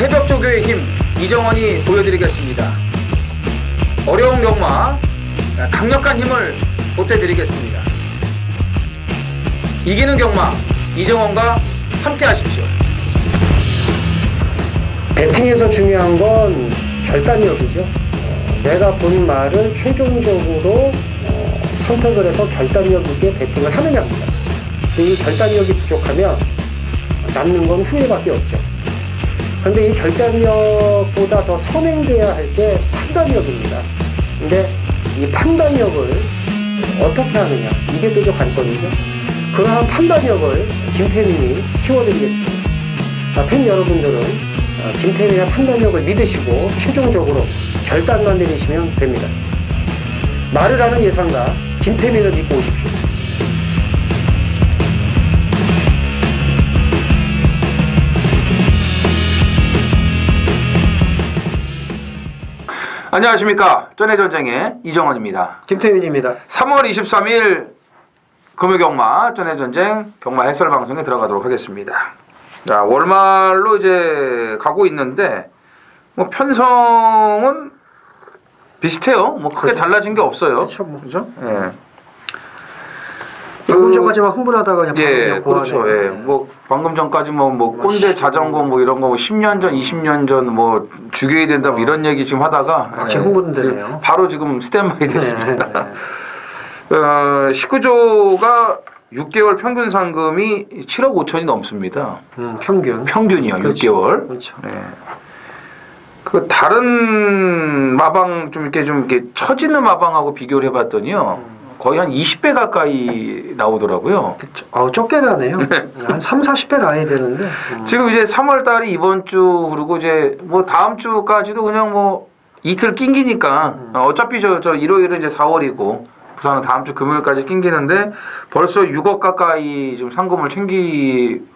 새벽 조교의 힘 이정원이 보여드리겠습니다. 어려운 경마 강력한 힘을 보태드리겠습니다. 이기는 경마 이정원과 함께 하십시오. 배팅에서 중요한 건 결단력이죠. 내가 본 말을 최종적으로 선택을 해서 결단력 있게 배팅을 하느냐입니다. 이 결단력이 부족하면 남는 건 후회밖에 없죠. 그런데 이 결단력보다 더 선행돼야 할 게 판단력입니다. 근데 이 판단력을 어떻게 하느냐, 이게 또 관건이죠. 그러한 판단력을 김태민이 키워드리겠습니다. 팬 여러분들은 김태민의 판단력을 믿으시고 최종적으로 결단만 내리시면 됩니다. 말을 하는 예상가 김태민을 믿고 오십시오. 안녕하십니까. 전해전쟁의 이정원입니다. 김태민입니다. 3월 23일 금요경마 전해전쟁 경마 해설 방송에 들어가도록 하겠습니다. 자, 월말로 이제 가고 있는데 뭐 편성은 비슷해요. 뭐 크게 달라진 게 없어요. 그렇죠. 뭐. 그죠? 예. 방금 전까지만 흥분하다가 그냥 예, 그렇죠. 예. 뭐 방금 전까지 뭐 꼰대 자전거 뭐 이런 거 10년 전, 20년 전 뭐 죽여야 된다 뭐 이런 얘기 지금 하다가 지금 흥분되네요. 바로 지금 스탠바이 됐습니다. 네. 19조가 6개월 평균 상금이 7억 5천이 넘습니다. 평균이요. 그렇죠. 6개월. 그렇죠. 네. 그 다른 마방 좀 이렇게 처지는 마방하고 비교를 해봤더니요. 거의 한 20배 가까이 나오더라고요. 적게 나네요. 한 3, 40배 나야 되는데. 지금 이제 3월 달이 이번 주 그리고 이제 뭐 다음 주까지도 그냥 뭐 이틀 낑기니까 어차피 저 일요일은 이제 4월이고 부산은 다음 주 금요일까지 낑기는데 벌써 6억 가까이 지금 상금을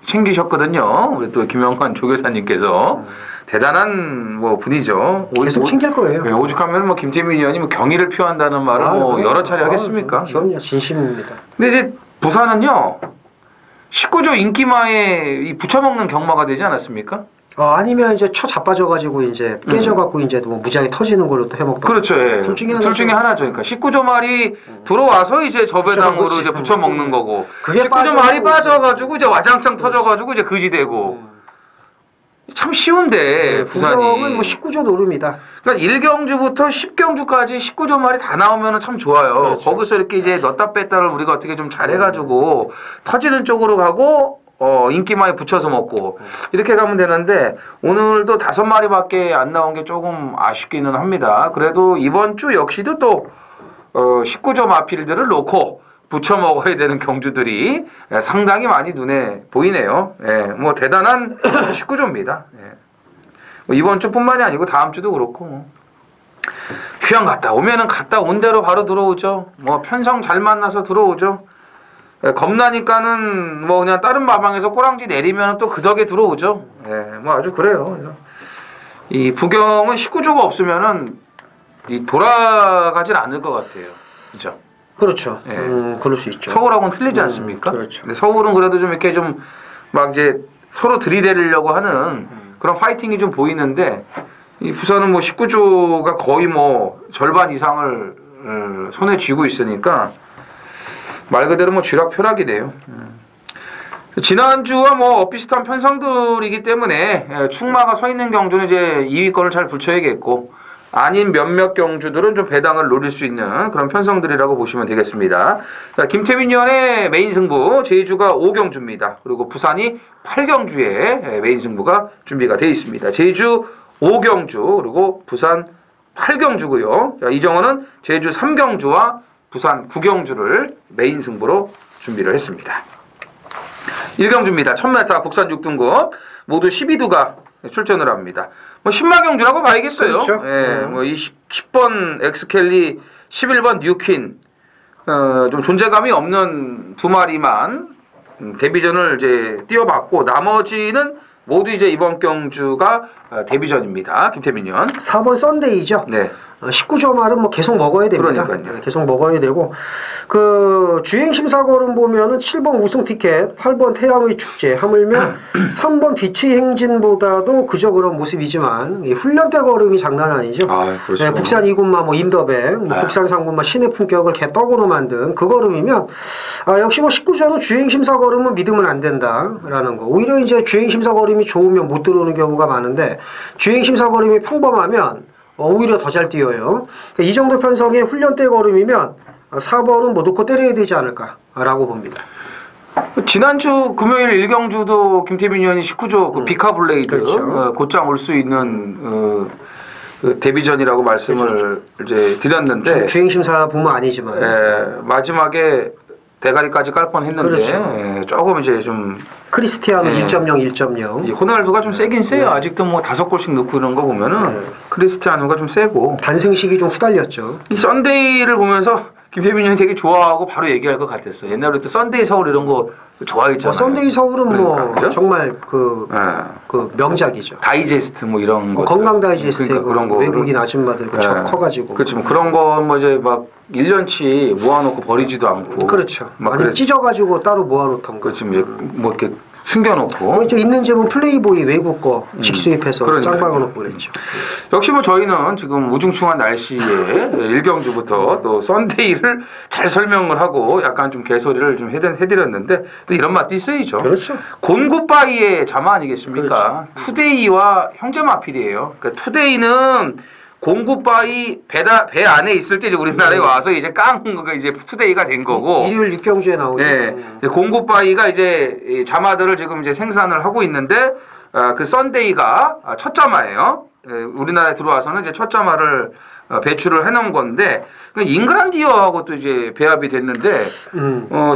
챙기셨거든요. 우리 또 김영환 조교사님께서 대단한 뭐 분이죠. 계속 챙길 거예요. 네, 오죽하면 뭐 김태민 의원이 뭐 경의를 표한다는 말을 뭐 여러 차례 하겠습니까? 그럼요, 진심입니다. 근데 이제 부산은요 19조 인기마에 이 붙여먹는 경마가 되지 않았습니까? 아니면 이제 쳐 자빠져가지고 이제 깨져갖고 이제 뭐 무지하게 터지는 걸로 또 해먹다. 그렇죠. 예. 둘 중에 하나죠. 그러니까 19조 말이 들어와서 이제 저배당으로 이제 붙여먹는 거고 19조 말이 빠져가지고 이제 와장창 터져가지고 이제 그지되고 참 쉬운데 부산이. 부산은 뭐 19조 노름이다. 그러니까 1경주부터 10경주까지 19조 말이 다 나오면 참 좋아요. 그렇죠. 거기서 이렇게 이제 넣다 뺐다를 우리가 어떻게 좀 잘해가지고 터지는 쪽으로 가고 인기마에 붙여서 먹고 이렇게 가면 되는데 오늘도 5마리밖에 안 나온 게 조금 아쉽기는 합니다. 그래도 이번 주 역시도 또 19조 마필들을 놓고 붙여 먹어야 되는 경주들이 상당히 많이 눈에 보이네요. 예, 뭐 대단한 19조입니다. 예. 뭐 이번 주뿐만이 아니고 다음 주도 그렇고 휴양 갔다 오면은 갔다 온 대로 바로 들어오죠. 뭐 편성 잘 만나서 들어오죠. 예, 겁나니까는 뭐 그냥 다른 마방에서 꼬랑지 내리면 또 그 덕에 들어오죠. 예, 뭐 아주 그래요. 그래서 이 부경은 19조가 없으면은 이 돌아가질 않을 것 같아요. 그렇죠? 그렇죠. 예. 그럴 수 있죠. 서울하고는 틀리지 않습니까? 그렇죠. 근데 서울은 그래도 좀 이렇게 좀 막 이제 서로 들이대려고 하는 그런 파이팅이 좀 보이는데 이 부산은 뭐 19조가 거의 뭐 절반 이상을 손에 쥐고 있으니까 말 그대로 뭐 쥐락펴락이네요. 지난주와 뭐 비슷한 편성들이기 때문에 충마가 서 있는 경주는 이제 2위권을 잘 붙여야겠고 아닌 몇몇 경주들은 좀 배당을 노릴 수 있는 그런 편성들이라고 보시면 되겠습니다. 자, 김태민 위원의 메인 승부 제주가 5경주입니다. 그리고 부산이 8경주에 메인 승부가 준비가 되어 있습니다. 제주 5경주 그리고 부산 8경주고요. 자, 이정원은 제주 3경주와 부산 9경주를 메인 승부로 준비를 했습니다. 1경주입니다. 1000m 국산 6등급 모두 12두가 출전을 합니다. 뭐 10마경주라고 봐야겠어요. 그렇죠. 예, 뭐 10번 엑스켈리, 11번 뉴퀸, 좀 존재감이 없는 2마리만 데뷔전을 이제 띄워봤고 나머지는 모두 이제 이번 경주가 데뷔전입니다. 김태민 의원. 4번 썬데이죠. 네. 19조 말은 뭐 계속 먹어야 됩니다. 그러니까요. 네, 계속 먹어야 되고 그 주행 심사 거름 보면은 7번 우승 티켓, 8번 태양의 축제, 하물며 3번 빛의 행진보다도 그저 그런 모습이지만 이 훈련 때 걸음이 장난 아니죠. 그렇죠. 네, 국산 이군마 뭐 임더백, 뭐 국산 상군마 신의 품격을 개떡으로 만든 그 걸음이면 역시 뭐 19조는 주행 심사 걸음은 믿으면 안 된다라는 거. 오히려 이제 주행 심사 걸음이 좋으면 못 들어오는 경우가 많은데 주행 심사 걸음이 평범하면 오히려 더 잘 뛰어요. 그러니까 이 정도 편성의 훈련 때 걸음이면 4번은 뭐 놓고 때려야 되지 않을까라고 봅니다. 지난주 금요일 1경주도 김태민 의원이 19조 그 비카블레이드 그렇죠. 곧장 올 수 있는 그 데뷔전이라고 말씀을 그렇죠. 이제 드렸는데 주행 심사 보면 아니지만 마지막에 대가리까지 깔 뻔했는데 그렇죠. 조금 이제 좀 크리스티아노 1.0. 이 호날두가 좀 세긴 세요. 아직도 뭐 5골씩 넣고 이런 거 보면은 크리스티아노가 좀 세고 단승식이 좀 후달렸죠. 이 썬데이를 보면서 김태민 형이 되게 좋아하고 바로 얘기할 것 같았어. 옛날부터 썬데이 서울 이런 거 좋아했잖아요. 썬데이 서울은 그러니까, 뭐 그죠? 정말 그 명작이죠. 다이제스트 뭐 이런 거 건강 다이제스트 그러니까 그런 거 외국인 아줌마들 그 첫 커가지고 그렇지 뭐 그런 거 뭐 이제 막 1년치 모아놓고 버리지도 않고 그렇죠. 막 아니 찢어가지고 따로 모아놓던 거. 그렇지 이제 뭐 이렇게 숨겨놓고 뭐 있는 집은 플레이보이 외국 거 직수입해서 그러니까요. 짱 박아놓고 그랬죠. 역시 뭐 저희는 지금 우중충한 날씨에 1경주부터 또 썬데이를 잘 설명을 하고 약간 좀 개소리를 좀 해드렸는데 또 이런 맛도 있어야죠. 그렇죠. 곤굿바이의 자마 아니겠습니까? 투데이와 형제 마필이에요. 그러니까 투데이는 공굿바이 배 안에 있을 때 이제 우리나라에 와서 이제 깡가 이제 투데이가 된 거고. 일요일 6경주에 나오죠. 네, 공굿바이가 이제 이 자마들을 지금 이제 생산을 하고 있는데 그 썬데이가 첫 자마예요. 우리나라에 들어와서는 이제 첫 자마를 배출을 해놓은 건데 잉그란디어하고 또 이제 배합이 됐는데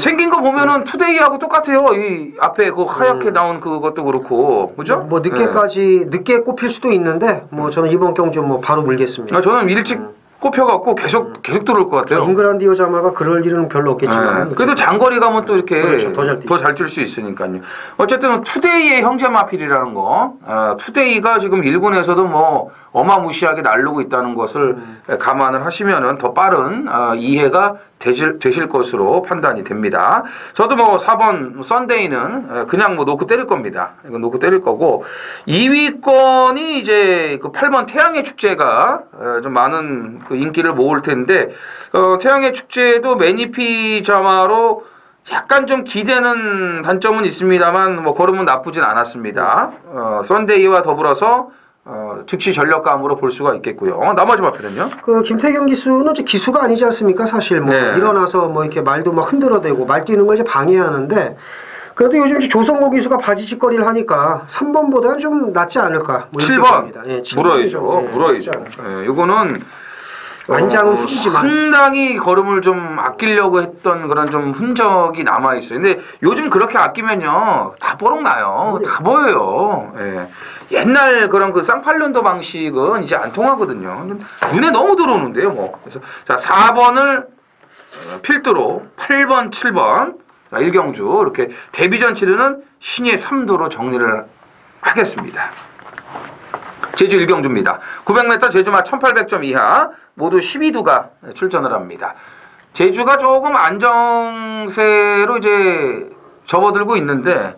생긴 거 보면은 투데이하고 똑같아요. 이 앞에 그 하얗게 나온 그것도 그렇고 그죠? 뭐 늦게 꼽힐 수도 있는데 뭐 저는 이번 경주 뭐 바로 물겠습니다. 저는 일찍 꼽혀갖고 계속 들어올 것 같아요. 잉그란디어 자마가 그럴 일은 별로 없겠지만 그래도 장거리 가면 또 이렇게 그렇죠. 더 잘 뛸 수 있으니까요. 어쨌든 투데이의 형제 마필이라는 거, 투데이가 지금 1군에서도 뭐 어마무시하게 날르고 있다는 것을 감안을 하시면은 더 빠른 이해가 되실 것으로 판단이 됩니다. 저도 뭐 4번 썬데이는 그냥 뭐 놓고 때릴 겁니다. 이거 놓고 때릴 거고 2위권이 이제 그 8번 태양의 축제가 좀 많은 그 인기를 모을 텐데 태양의 축제도 매니피 자마로 약간 좀 기대는 단점은 있습니다만 뭐 걸음은 나쁘진 않았습니다. 썬데이와 더불어서 즉시 전력감으로 볼 수가 있겠고요. 나머지 마필은요? 그 김태경 기수는 이제 기수가 아니지 않습니까? 사실 뭐 일어나서 뭐 이렇게 말도 막 흔들어대고 말 뛰는 걸 이제 방해하는데 그래도 요즘 이제 조성모 기수가 바지짓거리를 하니까 3번보다는 좀 낫지 않을까. 뭐 7번 예, 물어야죠. 물어야죠. 이거는 안장은 후지지만 상당히 걸음을 좀 아끼려고 했던 그런 좀 흔적이 남아 있어요. 근데 요즘 그렇게 아끼면요 다 뽀록 나요. 다 보여요. 예. 옛날 그런 그 쌍팔년도 방식은 이제 안 통하거든요. 눈에 너무 들어오는데요, 뭐. 그래서 자 4번을 필두로 8번, 7번 1경주 이렇게 데뷔전 치르는 신의 3도로 정리를 하겠습니다. 제주 1경주입니다. 900m 제주마 1800점 이하 모두 12두가 출전을 합니다. 제주가 조금 안정세로 이제 접어들고 있는데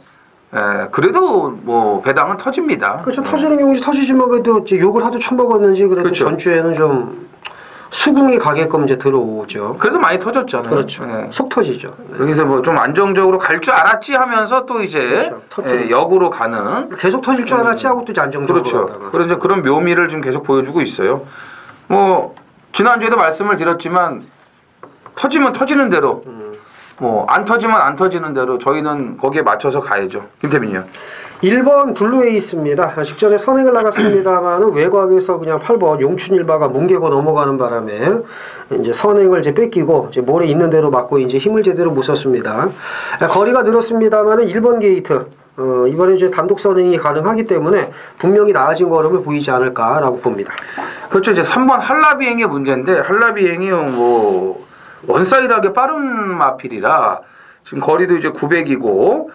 그래도 뭐 배당은 터집니다. 그렇죠. 터지는 경우지 터지지만 그래도 이제 욕을 하도 처먹었는지 그래도 그렇죠. 전주에는 좀 수긍이 가게끔 이제 들어오죠. 그래도 많이 터졌잖아요. 그렇죠. 네. 속 터지죠. 그래서 뭐 좀 안정적으로 갈 줄 알았지 하면서 또 이제 그렇죠. 역으로 가는 계속 터질 줄 알았지 하고 또 이제 안정적으로 그렇죠. 가다가. 그런 그런 묘미를 지금 계속 보여주고 있어요. 뭐 지난주에도 말씀을 드렸지만 터지면 터지는 대로 뭐 안 터지면 안 터지는 대로 저희는 거기에 맞춰서 가야죠. 김태민이요. 1번 블루에이스입니다. 직전에 선행을 나갔습니다만은 외곽에서 그냥 8번 용춘일바가 뭉개고 넘어가는 바람에 이제 선행을 이제 뺏기고 이제 모래 있는 대로 맞고 이제 힘을 제대로 못 썼습니다. 거리가 늘었습니다만은 1번 게이트 이번에 이제 단독 선행이 가능하기 때문에 분명히 나아진 걸음을 보이지 않을까라고 봅니다. 그렇죠. 이제 3번 한라비행의 문제인데 한라비행이 뭐 원사이드하게 빠른 마필이라 지금 거리도 이제 900이고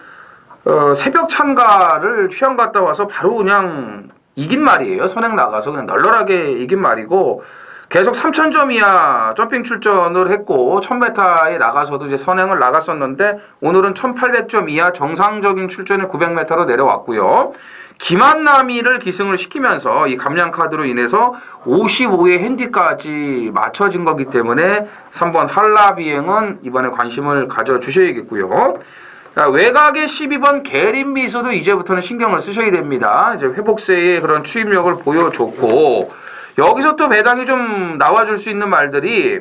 새벽 찬가를 휴양 갔다 와서 바로 그냥 이긴 말이에요. 선행 나가서 그냥 널널하게 이긴 말이고 계속 3,000점 이하 점핑 출전을 했고 1000m에 나가서도 이제 선행을 나갔었는데 오늘은 1800점 이하 정상적인 출전에 900m로 내려왔고요. 김한남이를 기승을 시키면서 이 감량 카드로 인해서 55의 핸디까지 맞춰진 거기 때문에 3번 한라 비행은 이번에 관심을 가져주셔야겠고요. 자, 외곽의 12번 계림 미소도 이제부터는 신경을 쓰셔야 됩니다. 이제 회복세의 그런 추임력을 보여줬고 여기서 또 배당이 좀 나와줄 수 있는 말들이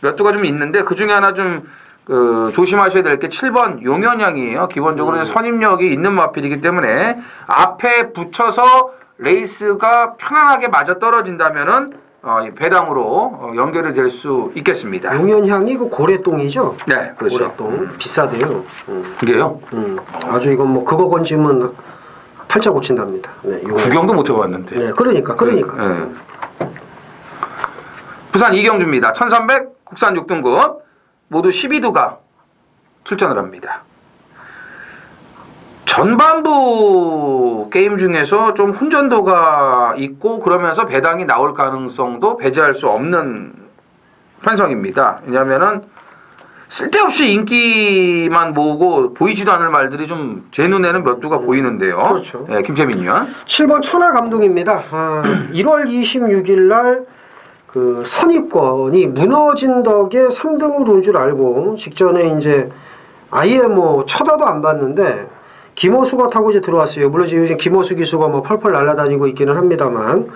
몇 두가 좀 있는데 그 중에 하나 좀 조심하셔야 될 게 7번 용현양이에요. 기본적으로 선임력이 있는 마필이기 때문에 앞에 붙여서 레이스가 편안하게 맞아 떨어진다면은 배당으로 연결이 될 수 있겠습니다. 용현향이 그 고래똥이죠? 네, 그렇죠. 고래똥 비싸대요. 이게요? 아주 이건 뭐 그거 건지면 팔자 고친답니다. 네, 구경도 못 해봤는데. 네, 그러니까. 네. 부산 이경주입니다. 1300 국산 6등급 모두 12두가 출전을 합니다. 전반부 게임 중에서 좀 혼전도가 있고 그러면서 배당이 나올 가능성도 배제할 수 없는 편성입니다. 왜냐하면은 쓸데없이 인기만 모으고 보이지도 않을 말들이 좀 제 눈에는 몇 두가 보이는데요. 그렇죠. 네, 김태민 의원. 7번 천하 감독입니다. 1월 26일 날 그 선입권이 무너진 덕에 3등으로 온 줄 알고 직전에 이제 아예 뭐 쳐다도 안 봤는데 김호수가 타고 이제 들어왔어요. 물론 지금 김호수 기수가 뭐 펄펄 날아다니고 있기는 합니다만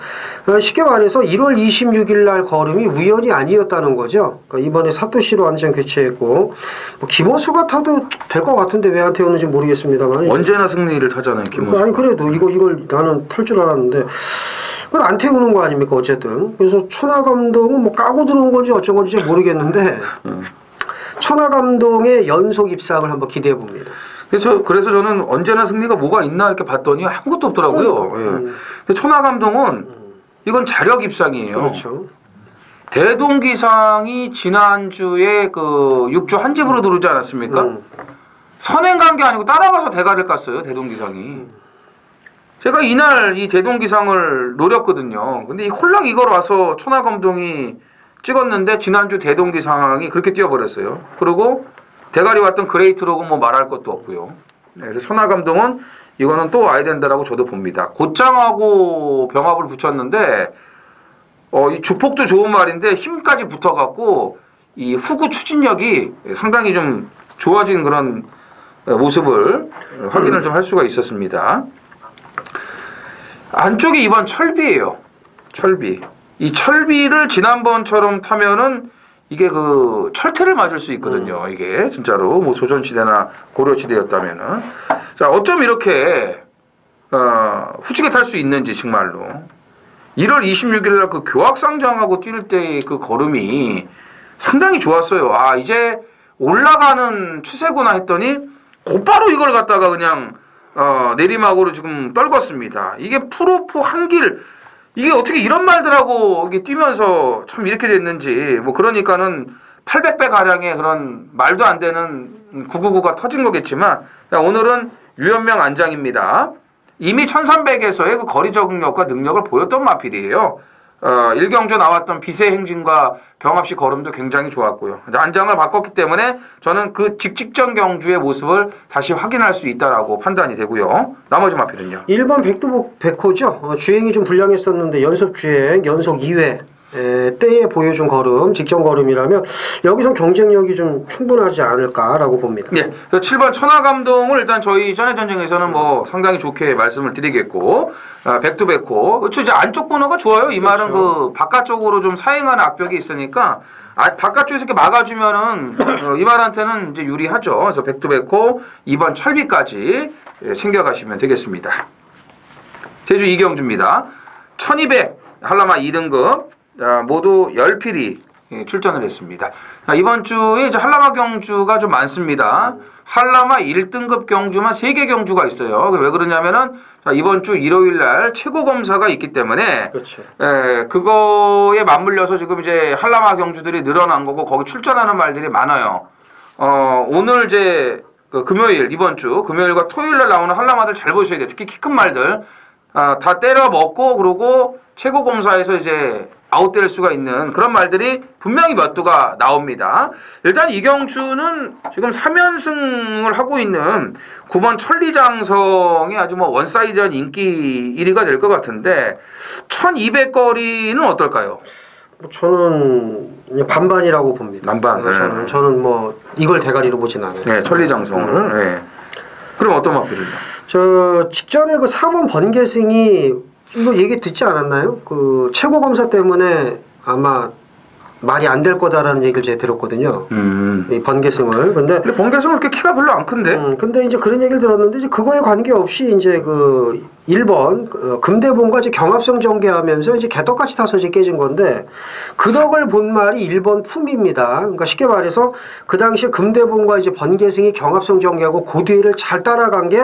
쉽게 말해서 1월 26일 날 걸음이 우연이 아니었다는 거죠. 그러니까 이번에 사토시로 완전 교체했고 뭐 김호수가 타도 될 것 같은데 왜 안 태웠는지 모르겠습니다만 언제나 승리를 타잖아요, 김호수. 아니 그래도 이걸 나는 탈 줄 알았는데 그걸 안 태우는 거 아닙니까 어쨌든. 그래서 천하 감독은 뭐 까고 들어온 건지 어쩐 건지 모르겠는데 천하 감독의 연속 입상을 한번 기대해 봅니다. 그래서 저는 언제나 승리가 뭐가 있나 이렇게 봤더니 아무것도 없더라고요. 예. 근데 천하 감독은 이건 자력 입상이에요. 그렇죠. 대동기상이 지난주에 그 6조 한 집으로 들어오지 않았습니까? 선행 간 게 아니고 따라가서 대가를 깠어요. 대동기상이. 제가 이날 이 대동기상을 노렸거든요. 근데 이 홀랑 이걸 와서 천하 감독이 찍었는데 지난주 대동기상이 그렇게 뛰어버렸어요. 그리고 대가리 왔던 그레이트로그 뭐 말할 것도 없고요. 그래서 천하 감독은 이거는 또 와야 된다라고 저도 봅니다. 곧장하고 병합을 붙였는데 이 주폭도 좋은 말인데 힘까지 붙어갖고 이 후구 추진력이 상당히 좀 좋아진 그런 모습을 확인을 좀 할 수가 있었습니다. 안쪽에 이번 철비예요. 철비. 이 철비를 지난번처럼 타면은 이게 그 철퇴를 맞을 수 있거든요. 이게 진짜로 뭐 조선시대나 고려시대였다면은 자 어쩜 이렇게 후지게 탈 수 있는지 정말로 1월 26일 날 그 교학상장하고 뛸 때 그 걸음이 상당히 좋았어요. 아 이제 올라가는 추세구나 했더니 곧바로 이걸 갖다가 그냥 내리막으로 지금 떨궜습니다. 이게 프로프 한길 이게 어떻게 이런 말들하고 이게 뛰면서 참 이렇게 됐는지 뭐 그러니까는 800배 가량의 그런 말도 안 되는 999가 터진 거겠지만 오늘은 유현명 안장입니다. 이미 1300에서의 그 거리 적응력과 능력을 보였던 마필이에요. 1경주 나왔던 비세 행진과 경합시 걸음도 굉장히 좋았고요. 안장을 바꿨기 때문에 저는 그 직직전 경주의 모습을 다시 확인할 수 있다라고 판단이 되고요. 나머지 마필은요. 1번 백두백호죠. 주행이 좀 불량했었는데 연속 주행, 연속 2회 때에 보여준 걸음, 직전 걸음이라면 여기서 경쟁력이 좀 충분하지 않을까라고 봅니다. 네, 7번 천하 감동을 일단 저희 전의 전쟁에서는 뭐 상당히 좋게 말씀을 드리겠고 백두백호, 그렇죠. 이제 안쪽 번호가 좋아요. 이 말은 그 바깥쪽으로 좀 사행하는 악벽이 있으니까 바깥쪽에서 이렇게 막아주면은 이 말한테는 이제 유리하죠. 그래서 백두백호 2번 철비까지 챙겨가시면 되겠습니다. 제주 이경주입니다. 1200 한라마 2등급. 모두 10필이 출전을 했습니다. 이번 주에 이제 한라마 경주가 좀 많습니다. 한라마 1등급 경주만 3개 경주가 있어요. 왜 그러냐면은 이번 주 일요일 날 최고 검사가 있기 때문에 그렇죠. 그거에 맞물려서 지금 이제 한라마 경주들이 늘어난 거고 거기 출전하는 말들이 많아요. 오늘 이제 그 금요일 이번 주 금요일과 토요일 날 나오는 한라마들 잘 보셔야 돼요. 특히 키 큰 말들 다 때려 먹고 그러고 최고 검사에서 이제 아웃될 수가 있는 그런 말들이 분명히 몇 두가 나옵니다. 일단 이경주는 지금 3연승을 하고 있는 9번 천리장성이 아주 뭐 원사이드한 인기 1위가 될 것 같은데 1200거리는 어떨까요? 저는 그냥 반반이라고 봅니다. 반반. 네. 저는 뭐 이걸 대가리로 보진 않아요. 네, 천리장성을. 네. 그럼 어떤 마필입니다? 저 직전에 그 4번 번개승이 이거 얘기 듣지 않았나요? 그 최고 검사 때문에 아마 말이 안 될 거다라는 얘기를 제가 들었거든요. 이 번개승을. 근데 번개승은 그렇게 키가 별로 안 큰데. 근데 이제 그런 얘기를 들었는데 이제 그거에 관계없이 이제 그 1번 금대본과 이제 경합성 전개하면서 이제 개떡같이 타서 이제 깨진 건데 그 덕을 본 말이 1번 품입니다. 그러니까 쉽게 말해서 그 당시에 금대본과 이제 번개승이 경합성 전개하고 그 뒤를 잘 따라간 게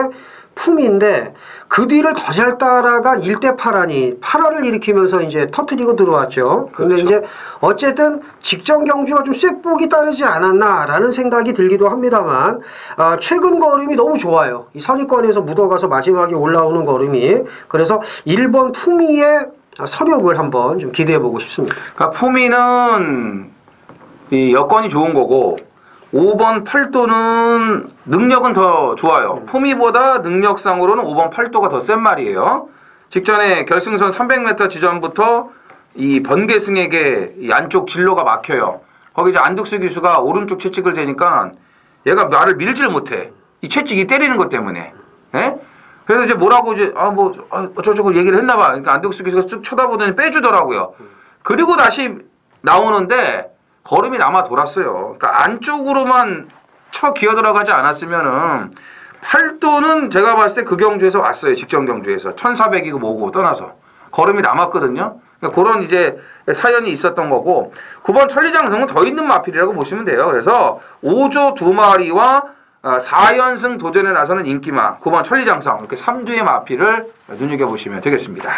품인데 그 뒤를 더 잘 따라간 1대 8하니 8화를 일으키면서 이제 터트리고 들어왔죠. 근데 그렇죠. 이제 어쨌든 직전 경주가 좀 쇳복이 따르지 않았나라는 생각이 들기도 합니다만 최근 걸음이 너무 좋아요. 이 선입권에서 묻어가서 마지막에 올라오는 걸음이. 그래서 1번 품위의 서력을 한번 좀 기대해보고 싶습니다. 그러니까 품위는 이 여건이 좋은 거고 5번 8도는 능력은 더 좋아요. 품위보다 능력상으로는 5번 8도가 더 센 말이에요. 직전에 결승선 300m 지점부터 이 번개승에게 이 안쪽 진로가 막혀요. 거기 이제 안득수 기수가 오른쪽 채찍을 대니까 얘가 말을 밀지를 못해. 이 채찍이 때리는 것 때문에. 예? 그래서 이제 뭐라고 이제 어쩌고 얘기를 했나 봐. 그러니까 안득수 기수가 쭉 쳐다보더니 빼주더라고요. 그리고 다시 나오는데 걸음이 남아 돌았어요. 그러니까 안쪽으로만 쳐 기어 들어가지 않았으면은 8도는 제가 봤을 때 그 경주에서 왔어요. 직전 경주에서 1400이고 뭐고 떠나서 걸음이 남았거든요. 그러니까 그런 이제 사연이 있었던 거고 9번 천리장성은 더 있는 마필이라고 보시면 돼요. 그래서 5조 2마리와 4연승 도전에 나서는 인기마 9번 천리장성 이렇게 3주의 마필을 눈여겨보시면 되겠습니다.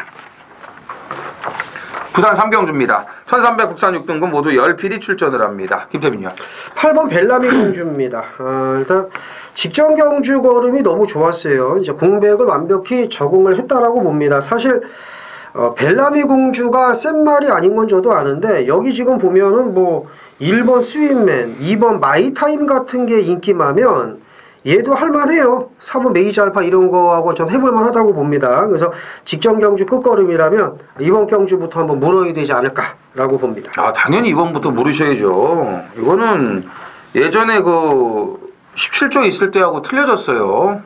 부산 삼경주입니다. 1300 국산 6등급 모두 10필이 출전을 합니다. 김태민요. 8번 벨라미 공주입니다. 일단 직전 경주 걸음이 너무 좋았어요. 이제 공백을 완벽히 적응을 했다라고 봅니다. 사실 벨라미 공주가 센 말이 아닌 건 저도 아는데 여기 지금 보면은 뭐 1번 스윗맨, 2번 마이타임 같은 게 인기마면 얘도 할만해요. 4번 메이저 알파 이런 거하고 전 해볼만 하다고 봅니다. 그래서 직전 경주 끝걸음이라면 이번 경주부터 한번 물어야 되지 않을까라고 봅니다. 당연히 이번부터 물으셔야죠. 이거는 예전에 그 17조 있을 때하고 틀려졌어요.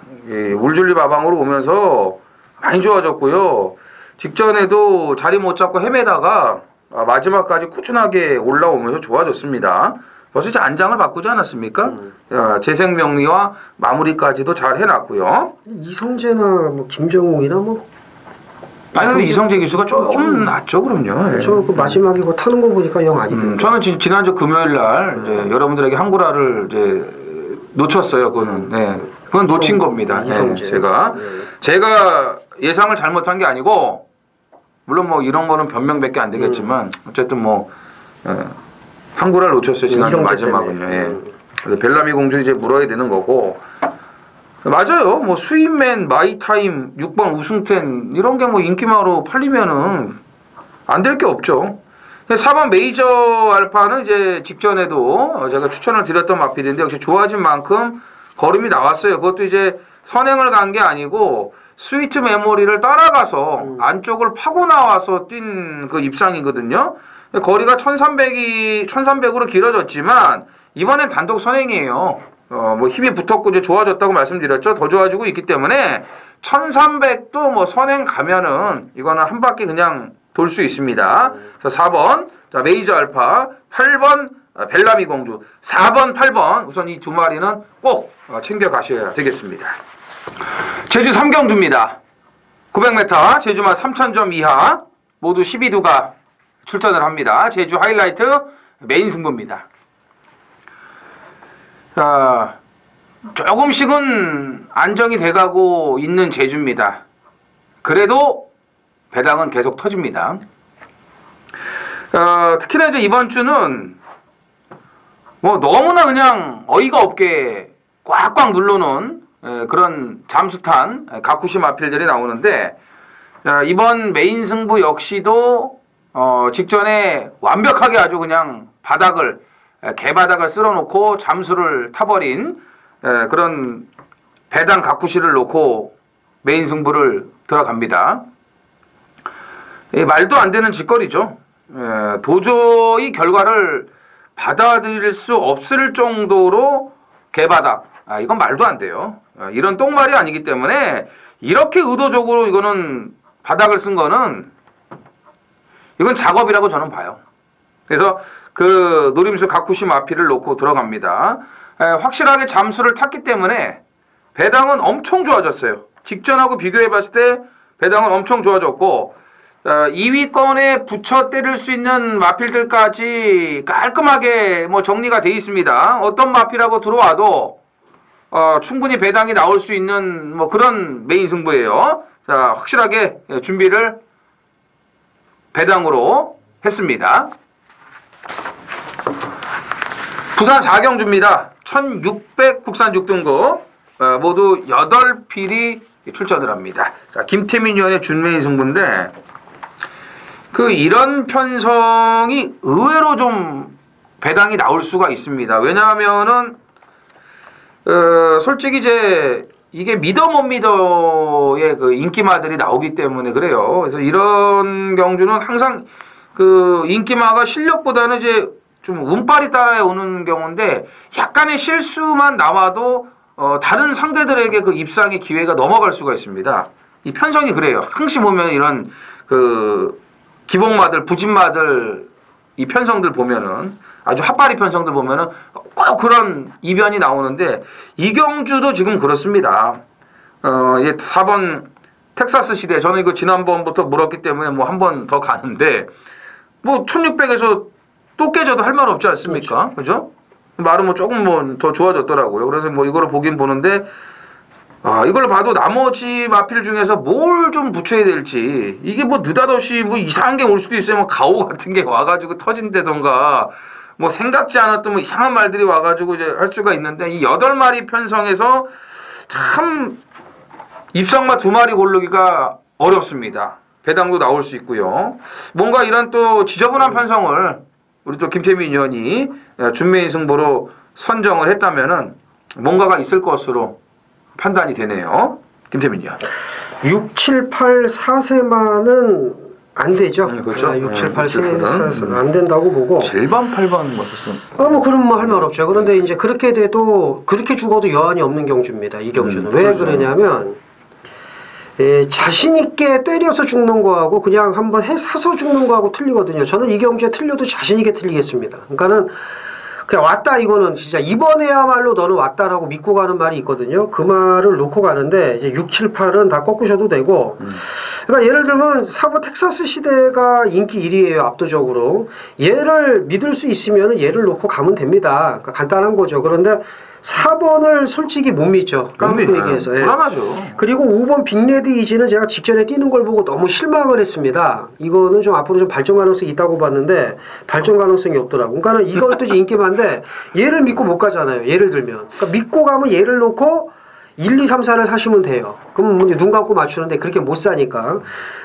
울줄리 마방으로 오면서 많이 좋아졌고요. 직전에도 자리 못 잡고 헤매다가 마지막까지 꾸준하게 올라오면서 좋아졌습니다. 벌써 이제 안장을 바꾸지 않았습니까? 재생명리와 마무리까지도 잘 해놨고요. 이성재나 뭐 김정욱이나 뭐 아니 이성재 기수가 좀 낫죠, 그럼요. 저 그 마지막에 그 타는 거 보니까 영 아니던데. 저는 지난주 금요일 날 이제 여러분들에게 한구라를 이제 놓쳤어요. 그거는 그건 놓친 겁니다. 이성재. 제가 예상을 잘못한 게 아니고 물론 뭐 이런 거는 변명밖에 안 되겠지만 어쨌든 뭐. 한구라를 놓쳤어요. 지난주 마지막은요. 그래서 벨라미 공주 이제 물어야 되는 거고 맞아요. 뭐 스윗맨, 마이타임, 6번 우승텐 이런 게 뭐 인기마로 팔리면은 안 될 게 없죠. 4번 메이저 알파는 이제 직전에도 제가 추천을 드렸던 마필인데 역시 좋아진 만큼 걸음이 나왔어요. 그것도 이제 선행을 간 게 아니고 스위트 메모리를 따라가서 안쪽을 파고 나와서 뛴 그 입상이거든요. 거리가 1300으로 길어졌지만 이번엔 단독 선행이에요. 뭐 힘이 붙었고 이제 좋아졌다고 말씀드렸죠. 더 좋아지고 있기 때문에 1300도 뭐 선행 가면은 이거는 한 바퀴 그냥 돌 수 있습니다. 그래서 4번 자 메이저 알파, 8번 벨라미 공주, 4번, 8번 우선 이 두 마리는 꼭 챙겨 가셔야 되겠습니다. 제주 삼경주입니다. 900m 제주마 3000점 이하 모두 12두가 출전을 합니다. 제주 하이라이트 메인 승부입니다. 자, 조금씩은 안정이 돼가고 있는 제주입니다. 그래도 배당은 계속 터집니다. 특히나 이제 이번 주는 뭐 너무나 그냥 어이가 없게 꽉꽉 눌러놓은 그런 잠수탄 가쿠시 마필들이 나오는데 이번 메인 승부 역시도 직전에 완벽하게 아주 그냥 개바닥을 쓸어놓고 잠수를 타버린 그런 배당 가쿠시를 놓고 메인 승부를 들어갑니다. 말도 안 되는 짓거리죠. 도저히 결과를 받아들일 수 없을 정도로 개바닥. 이건 말도 안 돼요. 이런 똥말이 아니기 때문에 이렇게 의도적으로 이거는 바닥을 쓴 거는 이건 작업이라고 저는 봐요. 그래서 그 노림수 가쿠시 마피를 놓고 들어갑니다. 확실하게 잠수를 탔기 때문에 배당은 엄청 좋아졌어요. 직전하고 비교해 봤을 때 배당은 엄청 좋아졌고 2위권에 붙여 때릴 수 있는 마필들까지 깔끔하게 뭐 정리가 돼 있습니다. 어떤 마필하고 들어와도 충분히 배당이 나올 수 있는 뭐 그런 메인 승부예요. 자, 확실하게 준비를 배당으로 했습니다. 부산 4경주입니다. 1600 국산 6등급 모두 8필이 출전을 합니다. 자, 김태민 위원의 준메인 승부인데 이런 편성이 의외로 좀 배당이 나올 수가 있습니다. 왜냐하면은 솔직히 이제 이게 믿어 못 믿어의 그 인기마들이 나오기 때문에 그래요. 그래서 이런 경주는 항상 그 인기마가 실력보다는 이제 좀 운빨이 따라오는 경우인데 약간의 실수만 나와도 다른 상대들에게 그 입상의 기회가 넘어갈 수가 있습니다. 이 편성이 그래요. 항시 보면 이런 그 기복마들, 부진마들 이 편성들 보면은 아주 핫바리 편성들 보면은 꼭 그런 이변이 나오는데 이 경주도 지금 그렇습니다. 이제 4번 텍사스 시대 저는 이거 지난번부터 물었기 때문에 뭐 한 번 더 가는데 뭐 1600에서 또 깨져도 할 말 없지 않습니까? 그죠? 말은 뭐 조금 뭐 더 좋아졌더라고요. 그래서 뭐 이거를 보긴 보는데 이걸 봐도 나머지 마필 중에서 뭘 좀 붙여야 될지 이게 뭐 느닷없이 뭐 이상한 게 올 수도 있어요. 뭐 가오 같은 게 와가지고 터진다던가 뭐 생각지 않았던 뭐 이상한 말들이 와가지고 이제 할 수가 있는데 이 8마리 편성에서 참 입상마 2마리 고르기가 어렵습니다. 배당도 나올 수 있고요. 뭔가 이런 또 지저분한 편성을 우리 또 김태민 의원이 준메인 승부로 선정을 했다면은 뭔가가 있을 것으로 판단이 되네요. 김태민 의원. 6, 7, 8, 4세만은 안 되죠. 그렇죠. 6, 7, 8, 4세는 안 된다고 보고. 7번, 8번 같았어. 뭐 그럼 뭐 할 말 없죠. 그런데 이제 그렇게 돼도 그렇게 죽어도 여한이 없는 경주입니다. 이 경주는. 왜 그렇죠. 그러냐면 자신 있게 때려서 죽는 거하고 그냥 한번 사서 죽는 거하고 틀리거든요. 저는 이 경주에 틀려도 자신 있게 틀리겠습니다. 그러니까는 그냥 왔다 이거는 진짜 이번에야말로 너는 왔다라고 믿고 가는 말이 있거든요. 그 말을 놓고 가는데 이제 6, 7, 8은 다 꺾으셔도 되고 그러니까 예를 들면 4번 텍사스 시대가 인기 1위예요. 압도적으로. 얘를 믿을 수 있으면 얘를 놓고 가면 됩니다. 그러니까 간단한 거죠. 그런데 4번을 솔직히 못 믿죠. 까놓고 얘기해서. 불안하죠. 그리고 5번 빅레드 이지는 제가 직전에 뛰는 걸 보고 너무 실망을 했습니다. 이거는 좀 앞으로 좀 발전 가능성이 있다고 봤는데 발전 가능성이 없더라고. 그러니까 이것도 인기 많은데 얘를 믿고 못 가잖아요. 예를 들면. 그러니까 믿고 가면 얘를 놓고 1, 2, 3, 4를 사시면 돼요. 그럼 눈 감고 맞추는데 그렇게 못 사니까.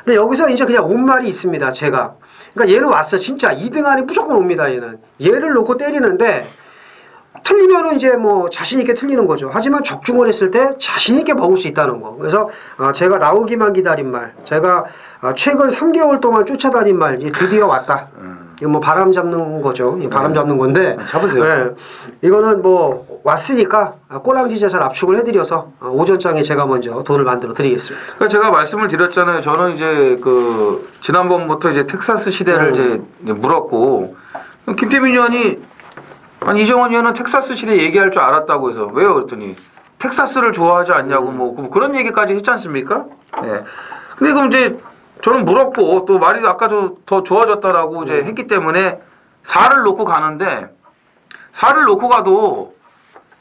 근데 여기서 이제 그냥 온 말이 있습니다. 제가. 그러니까 얘는 왔어. 진짜 2등 안에 무조건 옵니다. 얘는. 얘를 놓고 때리는데 틀리면은 이제 뭐 자신있게 틀리는 거죠. 하지만 적중을 했을 때 자신있게 먹을 수 있다는 거. 그래서 제가 나오기만 기다린 말, 제가 최근 3개월 동안 쫓아다닌 말, 드디어 왔다. 이거 뭐 바람 잡는 거죠. 바람 잡는 건데. 잡으세요. 네. 이거는 뭐 왔으니까 꼬랑지 자산 압축을 해드려서 오전장에 제가 먼저 돈을 만들어 드리겠습니다. 그러니까 제가 말씀을 드렸잖아요. 저는 이제 그 지난번부터 이제 텍사스 시대를 이제 물었고 김태민 의원이 아니 이정원 의원은 텍사스 시대 얘기할 줄 알았다고 해서 왜요? 그랬더니 텍사스를 좋아하지 않냐고 뭐 그런 얘기까지 했지 않습니까? 예. 근데 그럼 이제 저는 물었고 또 말이 아까도 더 좋아졌다라고 이제 했기 때문에 4를 놓고 가는데 4를 놓고 가도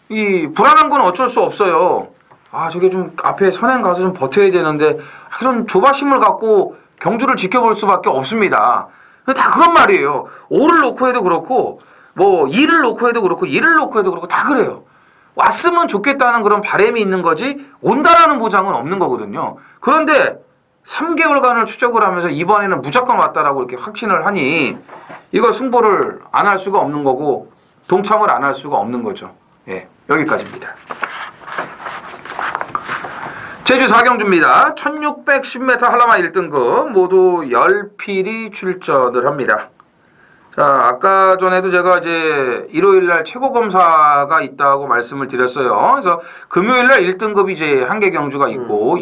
이 불안한 건 어쩔 수 없어요. 저게 좀 앞에 선행 가서 좀 버텨야 되는데 그런 조바심을 갖고 경주를 지켜볼 수밖에 없습니다. 다 그런 말이에요. 5를 놓고 해도 그렇고 뭐 2를 놓고 해도 그렇고 1을 놓고 해도 그렇고 다 그래요. 왔으면 좋겠다는 그런 바람이 있는 거지 온다라는 보장은 없는 거거든요. 그런데 3개월간을 추적을 하면서 이번에는 무조건 왔다라고 이렇게 확신을 하니 이걸 승부를 안 할 수가 없는 거고 동참을 안 할 수가 없는 거죠. 예, 여기까지입니다. 제주 4경주입니다. 1610m 한라마 1등급 모두 10필이 출전을 합니다. 자, 아까 전에도 제가 이제 일요일날 최고검사가 있다고 말씀을 드렸어요. 그래서 금요일날 1등급이 이제 1개 경주가 있고,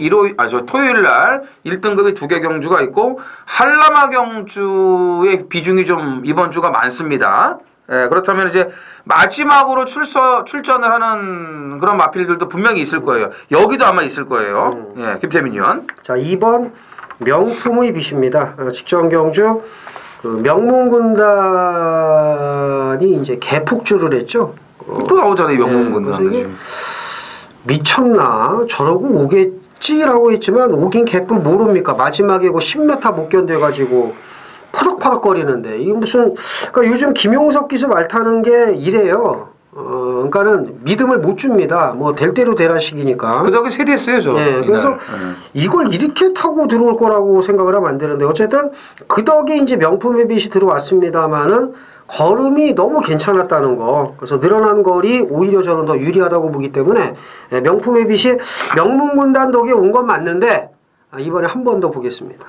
토요일날 1등급이 2개 경주가 있고, 한라마 경주의 비중이 좀 이번 주가 많습니다. 예, 그렇다면 이제 마지막으로 출전을 하는 그런 마필들도 분명히 있을 거예요. 여기도 아마 있을 거예요. 예, 김태민 의원. 자, 2번 명품의 빛입니다. 직전 경주 그 명문군단이 이제 개폭주를 했죠. 또 나오잖아요, 명문군단. 네, 미쳤나? 저러고 오겠지라고 했지만 오긴 개뿐 모릅니까? 마지막에 그 10m 못 견뎌가지고 퍼덕퍼덕거리는데 이게 무슨? 그러니까 요즘 김용석 기수 말 타는 게 이래요. 그러니까는 믿음을 못 줍니다. 뭐 될 대로 되라 식이니까. 그 덕에 세대했어요, 저. 예, 그래서 이걸 이렇게 타고 들어올 거라고 생각을 하면 안 되는데 어쨌든 그 덕에 이제 명품의 빛이 들어왔습니다만은 걸음이 너무 괜찮았다는 거. 그래서 늘어난 거리 오히려 저는 더 유리하다고 보기 때문에 명품의 빛이 명문군단 덕에 온 건 맞는데 이번에 한 번 더 보겠습니다.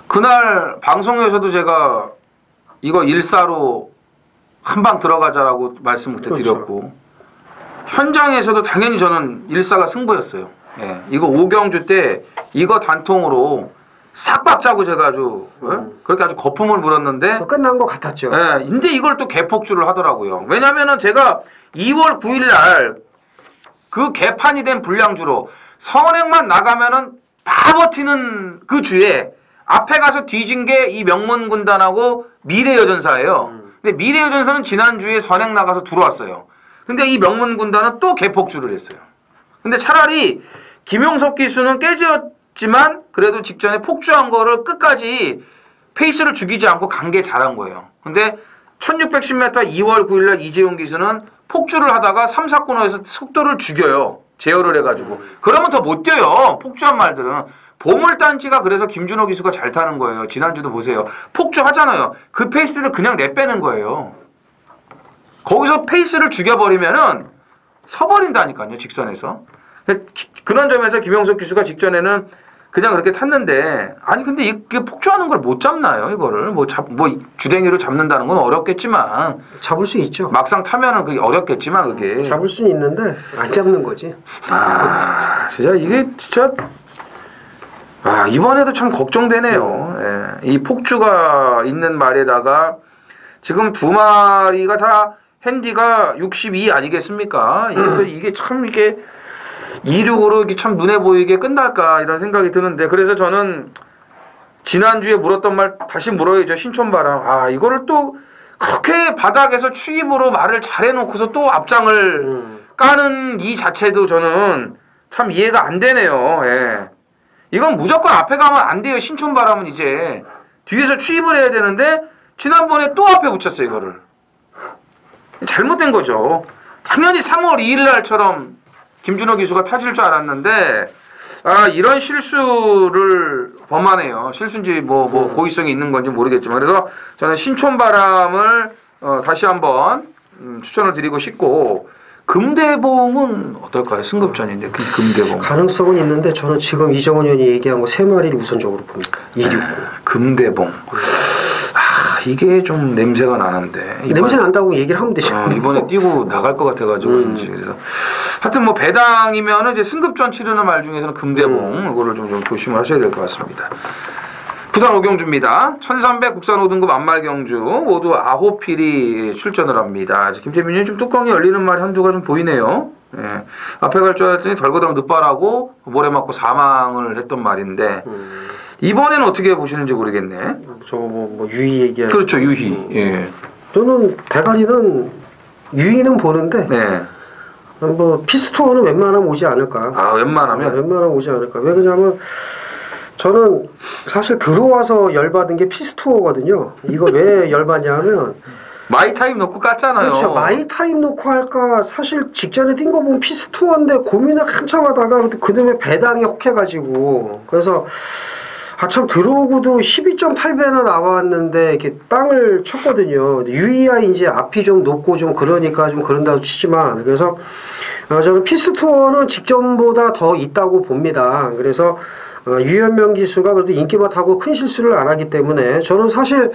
그날 방송에서도 제가 이거 1사로 한 방 들어가자라고 말씀 그때 드렸고, 그렇죠. 현장에서도 당연히 저는 1사가 승부였어요. 예, 이거 5경주 때 이거 단통으로 싹박 짜고 제가 아주 그렇게 아주 거품을 물었는데 끝난 것 같았죠. 예, 근데 이걸 또 개폭주를 하더라고요. 왜냐면은 제가 2월 9일 날 그 개판이 된 불량주로 선행만 나가면은 다 버티는 그 주에 앞에 가서 뒤진 게 이 명문군단하고 미래여전사예요. 근데 미래여전사는 지난주에 선행 나가서 들어왔어요. 근데 이 명문군단은 또 개폭주를 했어요. 근데 차라리 김용석 기수는 깨졌지만 그래도 직전에 폭주한 거를 끝까지 페이스를 죽이지 않고 간 게 잘한 거예요. 근데 1610m 2월 9일날 이재용 기수는 폭주를 하다가 3, 4코너에서 속도를 죽여요. 제어를 해가지고. 그러면 더 못 뛰어요. 폭주한 말들은. 보물단지가 그래서 김준호 기수가 잘 타는 거예요. 지난주도 보세요. 폭주하잖아요. 그 페이스를 그냥 내빼는 거예요. 거기서 페이스를 죽여버리면은 서버린다니까요. 직선에서. 그런 점에서 김용석 기수가 직전에는 그냥 그렇게 탔는데 아니 근데 이게 폭주하는 걸 못 잡나요? 이거를 뭐 주댕이로 잡는다는 건 어렵겠지만 잡을 수 있죠. 막상 타면은 그게 어렵겠지만 그게 잡을 수는 있는데 안 잡는 거지. 아 진짜 이게 진짜 이번에도 참 걱정되네요. 예. 이 폭주가 있는 말에다가 지금 두 마리가 다 핸디가 62 아니겠습니까? 그래서 이게 참 이게 26으로 이게 참 눈에 보이게 끝날까 이런 생각이 드는데 그래서 저는 지난주에 물었던 말 다시 물어야죠. 신촌바람. 이거를 또 그렇게 바닥에서 추입으로 말을 잘해놓고서 또 앞장을 까는 이 자체도 저는 참 이해가 안 되네요. 예. 이건 무조건 앞에 가면 안 돼요. 신촌바람은 이제 뒤에서 추입을 해야 되는데 지난번에 또 앞에 붙였어요. 이거를. 잘못된 거죠. 당연히 3월 2일 날처럼 김준호 기수가 타질 줄 알았는데 이런 실수를 범하네요. 실수인지 뭐 고의성이 있는 건지 모르겠지만 그래서 저는 신촌바람을 다시 한번 추천을 드리고 싶고 금대봉은 어떨까요? 승급전인데 금대봉 가능성은 있는데 저는 지금 이정원 의원이 얘기한 거 3마리를 우선적으로 봅니다. 269 금대봉 이게 좀 냄새가 나는데 냄새 난다고 얘기를 하면 되죠. 이번에 뛰고 나갈 것 같아가지고 그래서 하여튼 뭐 배당이면은 이제 승급전 치르는 말 중에서는 금대봉 이거를 좀 조심을 하셔야 될 것 같습니다. 부산 5경주입니다. 1300 국산 5등급 안말경주 모두 9필이 출전을 합니다. 김재민 의원님 좀 뚜껑이 열리는 말이 한두가 좀 보이네요. 예. 앞에 갈 줄 알았더니 덜거당 늦바라고 모래 맞고 사망을 했던 말인데 이번에는 어떻게 보시는지 모르겠네. 저거 뭐 유희 얘기하는. 그렇죠, 유희. 예. 저는 대가리는 유희는 보는데. 네. 뭐 피스토어는 웬만하면 오지 않을까. 웬만하면? 웬만하면 오지 않을까. 왜 그러냐면 저는 사실 들어와서 열받은 게 피스토어거든요. 이거 왜 열받냐면 마이타임 놓고 깠잖아요. 그렇죠. 마이타임 놓고 할까 사실 직전에 뛴 거 보면 피스투어인데 고민을 한참 하다가 그다음에 배당이 혹해가지고 그래서 참 들어오고도 12.8배나 나왔는데 이렇게 땅을 쳤거든요. UEI 이제 앞이 좀 높고 좀 그러니까 좀 그런다고 치지만 그래서 저는 피스투어는 직전보다 더 있다고 봅니다. 그래서 유현명 기수가 그래도 인기만 타고 큰 실수를 안 하기 때문에 저는 사실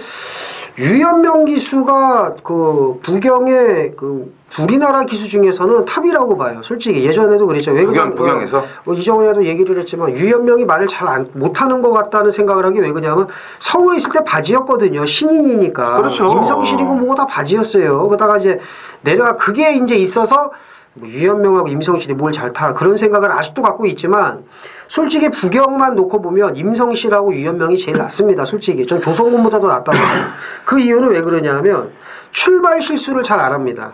유현명 기수가 그 부경의 그 우리나라 기수 중에서는 탑이라고 봐요. 솔직히 예전에도 그랬죠. 왜 부경에서 이정호야도 얘기를 했지만 유현명이 말을 잘 못하는 것 같다는 생각을 한 게 왜 그러냐면 서울에 있을 때 바지였거든요. 신인이니까. 그렇죠. 임성실이고 뭐고 다 바지였어요. 그러다가 이제 내려가 그게 이제 있어서 뭐 유현명하고 임성실이 뭘 잘 타 그런 생각을 아직도 갖고 있지만 솔직히 부경만 놓고 보면 임성실하고 유현명이 제일 낫습니다. 솔직히 전 조성곤보다도 낫다고 봐요. 그 이유는 왜 그러냐면 출발 실수를 잘 안 합니다.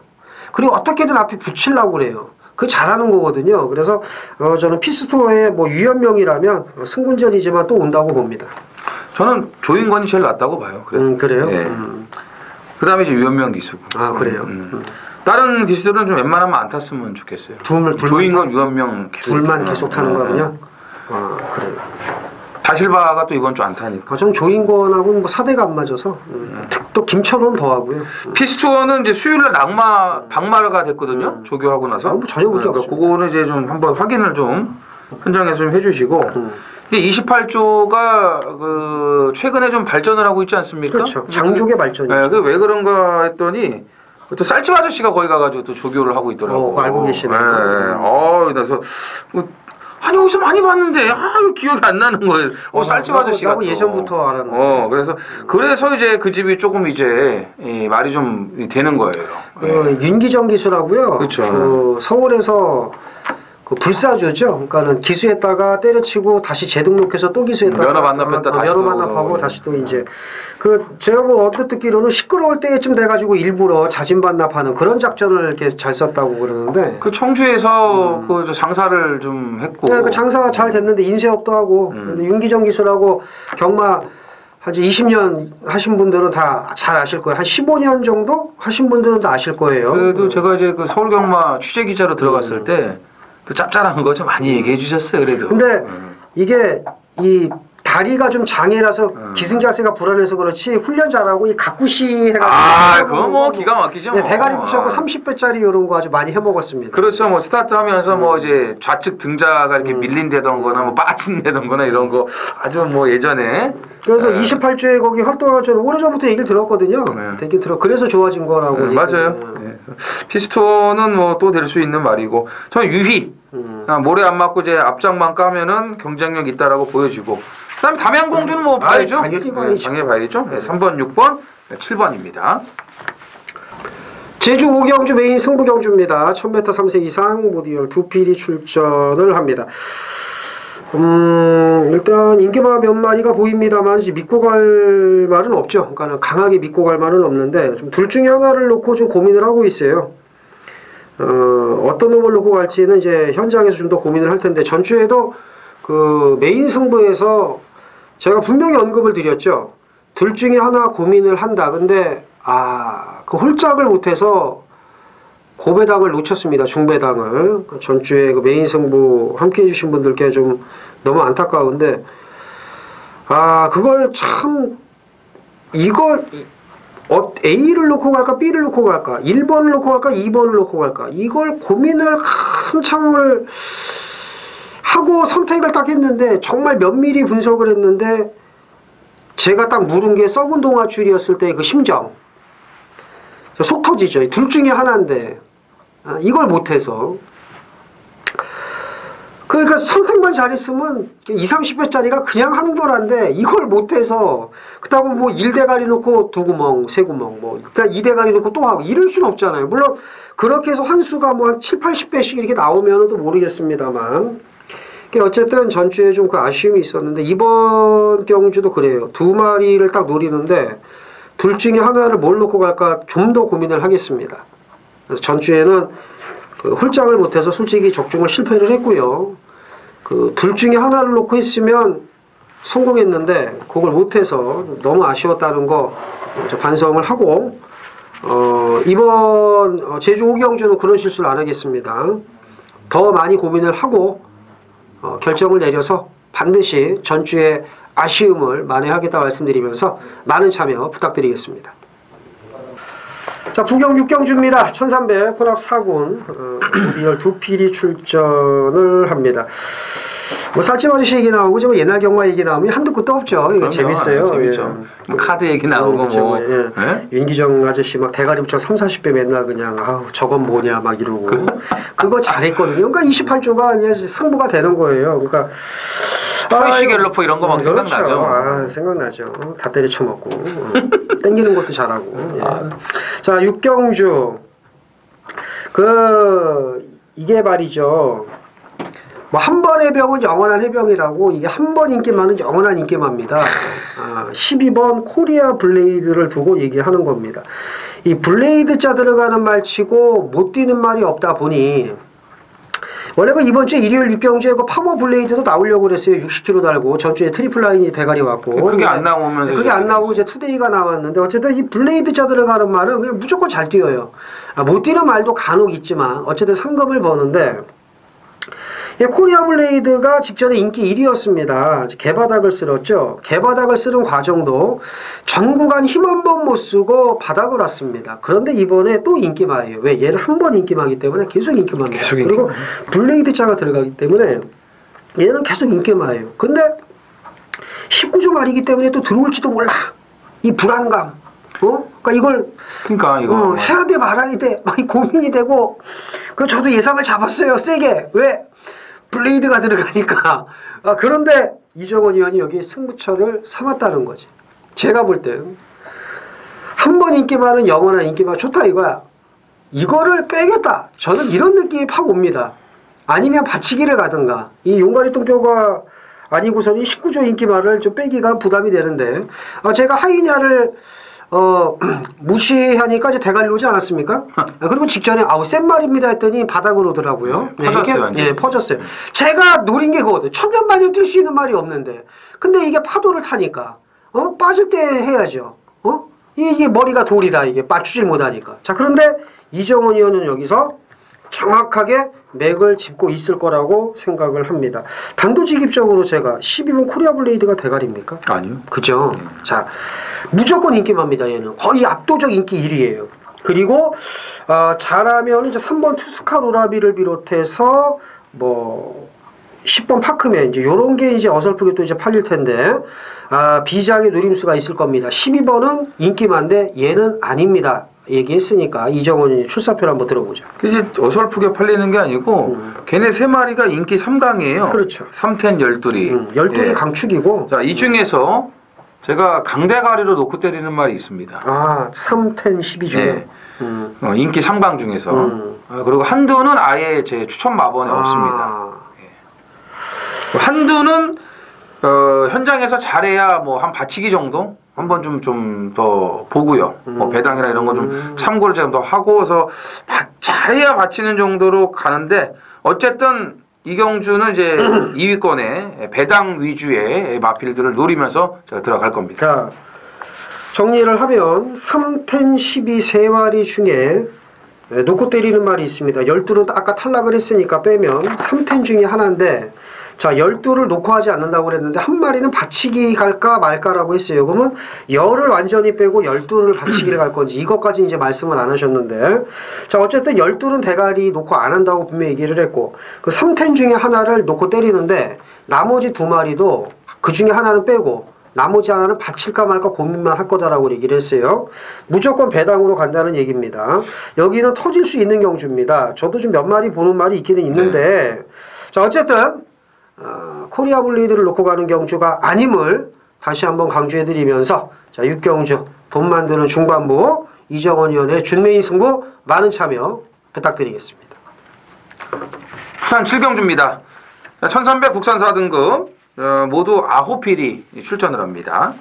그리고 어떻게든 앞에 붙이려고 그래요. 그거 잘하는 거거든요. 그래서 저는 피스토어에 뭐 유현명이라면 승군전이지만 또 온다고 봅니다. 저는 조인권이 제일 낫다고 봐요. 그래요? 네. 그다음에 이제 유현명 기수고. 아 그래요? 다른 기수들은 좀 웬만하면 안 탔으면 좋겠어요. 조인권, 유현명 둘만 계속 타는 거야 그냥? 아 그래요. 다실바가 또 이번 주 안 타니까. 전 조인권하고는 뭐 사대가 안 맞아서 또 김철호는 더 하고요. 피스투어는 이제 수요일날 박마가 됐거든요. 조교하고 나서. 뭐 전혀 문제 없어요. 그거는 이제 좀 한번 확인을 좀 현장에서 좀 해주시고. 이게 28조가 그 최근에 좀 발전을 하고 있지 않습니까? 그렇죠. 장족의 발전이죠. 네, 그 왜 그런가 했더니 또 쌀집 아저씨가 거기 가가지고 또 조교를 하고 있더라고. 알고 계시네요. 네. 그래서 아니 어디서 많이 봤는데 이거 기억이 안 나는 거예요. 쌀집 아저씨가 나도 예전부터 알았는데. 그래서 이제 그 집이 조금 이제 말이 좀 되는 거예요. 윤기정 기수라고요. 그렇죠. 서울에서 그 불사조죠. 그러니까는 기수했다가 때려치고 다시 재등록해서 또 기수했다가 면허 반납했다 다시 면허 반납하고 다시 또 이제 제가 뭐 언뜻 듣기로는 시끄러울 때쯤 돼가지고 일부러 자진 반납하는 그런 작전을 이렇게 잘 썼다고 그러는데 그 청주에서 그 장사를 좀 했고 그 장사 잘 됐는데 인쇄업도 하고 근데 윤기정 기수라고 경마 한 20년 하신 분들은 다 잘 아실 거예요. 한 15년 정도 하신 분들은 다 아실 거예요. 그래도 제가 이제 그 서울경마 취재 기자로 들어갔을 때 또 짭짤한 거 좀 많이 얘기해 주셨어요. 그래도. 근데 이게 이 다리가 좀 장애라서 기승자세가 불안해서 그렇지 훈련 잘하고 이 가꾸시 해가지고 그건 뭐 기가 막히죠. 네, 대가리 붙여갖고 30배짜리 이런 거 아주 많이 해먹었습니다. 그렇죠. 뭐 스타트하면서 뭐 이제 좌측 등자가 이렇게 밀린다던거나 뭐 빠진다던거나 이런 거 아주 뭐 예전에. 그래서 28조에 거기 활동할 줄 오래전부터 얘기를 들었거든요. 되긴 그래서 좋아진 거라고. 맞아요. 피스톤은 뭐 또 될 수 있는 말이고 저는 유희 모래 안 맞고 이제 앞장만 까면은 경쟁력 있다라고 보여지고. 그다음에 담양공주는 뭐 봐야죠. 당연히 봐야죠. 당연히 봐야죠. 3번, 6번, 7번입니다. 제주 5경주 메인 승부경주입니다. 1000m 3세 이상 모디얼 2필이 출전을 합니다. 일단 인기마 몇 마리가 보입니다만 믿고 갈 말은 없죠. 그러니까 강하게 믿고 갈 말은 없는데 좀 둘 중에 하나를 놓고 좀 고민을 하고 있어요. 어떤 놈을 놓고 갈지는 이제 현장에서 좀 더 고민을 할 텐데 전주에도 그 메인 승부에서 제가 분명히 언급을 드렸죠. 둘 중에 하나 고민을 한다. 근데 그 홀짝을 못해서 고배당을 놓쳤습니다. 중배당을. 전주에 그 메인 승부 함께 해주신 분들께 좀 너무 안타까운데 그걸 참 이걸 A를 놓고 갈까 B를 놓고 갈까 1번을 놓고 갈까 2번을 놓고 갈까 이걸 고민을 한참을 하고 선택을 딱 했는데 정말 면밀히 분석을 했는데 제가 딱 물은 게 썩은 동아줄이었을 때 그 심정 속 터지죠. 둘 중에 하나인데 이걸 못해서 그러니까 선택만 잘했으면 20, 30배짜리가 그냥 한도란데 이걸 못해서 그렇다고 뭐 1대가리 놓고 2구멍, 3구멍 뭐 2대가리 놓고 또 하고 이럴 수는 없잖아요. 물론 그렇게 해서 환수가 뭐 한 7, 80배씩 이렇게 나오면 또 모르겠습니다만 어쨌든 전주에 좀 그 아쉬움이 있었는데 이번 경주도 그래요. 2마리를 딱 노리는데 둘 중에 하나를 뭘 놓고 갈까 좀 더 고민을 하겠습니다. 그래서 전주에는 그 홀짝을 못해서 솔직히 적중을 실패를 했고요. 그 둘 중에 하나를 놓고 했으면 성공했는데 그걸 못해서 너무 아쉬웠다는 거 반성을 하고 이번 제주 오경주는 그런 실수를 안 하겠습니다. 더 많이 고민을 하고 결정을 내려서 반드시 전주의 아쉬움을 만회하겠다 말씀드리면서 많은 참여 부탁드리겠습니다. 자, 부경 6경주입니다. 1300 혼합 4군 우리열 2필이 출전을 합니다. 뭐 쌀집 아저씨 얘기 나오고 좀 옛날 경마 얘기 나오면 한두 끝도 없죠. 이게 재밌어요. 재밌죠. 예. 뭐 카드 얘기 나오고 그렇죠. 뭐 예. 네? 윤기정 아저씨 막 대가리 붙여 30, 40배 맨날 그냥 아우 저건 뭐냐 막 이러고 그거 잘했거든요. 그러니까 28조가 승부가 되는 거예요. 그러니까 프레시 갤러퍼 이런 거 막 그렇죠. 생각나죠. 생각나죠. 다 때려쳐먹고 땡기는 것도 잘하고. 예. 자, 육경주 이게 말이죠. 뭐 한 번 해병은 영원한 해병이라고 이게 한 번 인기만은 영원한 인기만입니다. 12번 코리아 블레이드를 두고 얘기하는 겁니다. 이 블레이드 자 들어가는 말치고 못 뛰는 말이 없다 보니 원래 그 이번 주 일요일 육경주에 그 파워 블레이드도 나오려고 그랬어요. 60km 달고 전주에 트리플 라인이 대가리 왔고 그게 안 나오면서 그게 안 나오고 이제 투데이가 나왔는데 어쨌든 이 블레이드 자 들어가는 말은 그냥 무조건 잘 뛰어요. 못 뛰는 말도 간혹 있지만 어쨌든 상금을 버는데 코리아 블레이드가 직전에 인기 1위였습니다. 개바닥을 쓸었죠. 개바닥을 쓰는 과정도 전 구간 힘 한 번 못 쓰고 바닥을 왔습니다. 그런데 이번에 또 인기마예요. 왜? 얘를 한 번 인기마기 때문에 계속 인기마입니다. 그리고 블레이드 자가 들어가기 때문에 얘는 계속 인기마예요. 근데 19조 말이기 때문에 또 들어올지도 몰라. 이 불안감. 그러니까 이걸 해야 돼 말아야 돼 막 고민이 되고 저도 예상을 잡았어요. 세게. 왜? 블레이드가 들어가니까. 그런데 이정원 의원이 여기 승부처를 삼았다는 거지. 제가 볼 때 한 번 인기만은 영원한 인기만 좋다 이거야. 이거를 빼겠다. 저는 이런 느낌이 팍 옵니다. 아니면 받치기를 가든가. 이 용가리 똥뼈가 아니고서는 19조 인기만을 좀 빼기가 부담이 되는데 제가 하이냐를 무시하니까 이제 대가리 오지 않았습니까? 그리고 직전에 센 말입니다 했더니 바닥으로 오더라고요. 퍼졌어요. 퍼졌어요. 제가 노린 게 그거거든요. 천년만년 뛸 수 있는 말이 없는데 근데 이게 파도를 타니까 빠질 때 해야죠. 이게 머리가 돌이다. 이게 맞추질 못하니까. 자, 그런데 이정원 의원은 여기서 정확하게 맥을 짚고 있을 거라고 생각을 합니다. 단도직입적으로 제가 12번 코리아 블레이드가 대가리입니까? 아니요. 그죠? 자, 무조건 인기만입니다. 얘는 거의 압도적 인기 1위예요. 그리고 잘하면 이제 3번 투스카 로라비를 비롯해서 뭐 10번 파크맨 이제 요런 게 이제 어설프게 또 이제 팔릴 텐데 비장의 노림수가 있을 겁니다. 12번은 인기만데 얘는 아닙니다. 얘기했으니까 이정원이 출사표를 한번 들어보자. 이제 어설프게 팔리는 게 아니고 걔네 세 마리가 인기 3강이에요. 그렇죠. 3텐 12리. 12리 강축이고. 자, 이 중에서 제가 강대가리로 놓고 때리는 말이 있습니다. 3텐 12중에. 네. 인기 3강 중에서. 그리고 한두는 아예 제 추천 마번에 없습니다. 한두는 현장에서 잘해야 뭐 한 받치기 정도 한번 좀 더 보고요. 뭐 배당이나 이런 거 좀 참고를 제가 더 하고 해서 잘해야 받치는 정도로 가는데 어쨌든 이경주는 이제 2위권에 배당 위주의 마필들을 노리면서 제가 들어갈 겁니다. 자, 정리를 하면 3텐 12 세 마리 중에 놓고 때리는 말이 있습니다. 12는 아까 탈락을 했으니까 빼면 3텐 중에 하나인데 자, 12를 놓고 하지 않는다고 그랬는데 한 마리는 받치기 갈까 말까라고 했어요. 그러면 10을 완전히 빼고 12를 받치기를 갈 건지 이것까지 이제 말씀을 안 하셨는데 자, 어쨌든 12는 대가리 놓고 안 한다고 분명히 얘기를 했고 그 3텐 중에 하나를 놓고 때리는데 나머지 두 마리도 그 중에 하나는 빼고 나머지 하나는 받칠까 말까 고민만 할 거다라고 얘기를 했어요. 무조건 배당으로 간다는 얘기입니다. 여기는 터질 수 있는 경주입니다. 저도 좀 몇 마리 보는 말이 있기는 있는데 자, 어쨌든 코리아 블레이드를 놓고 가는 경주가 아님을 다시 한번 강조해드리면서 자, 6경주 돈 만드는 중반부 이정원 의원의 준메인 승부 많은 참여 부탁드리겠습니다. 부산 7경주입니다. 1300 국산 4등급 모두 9필이 출전을 합니다.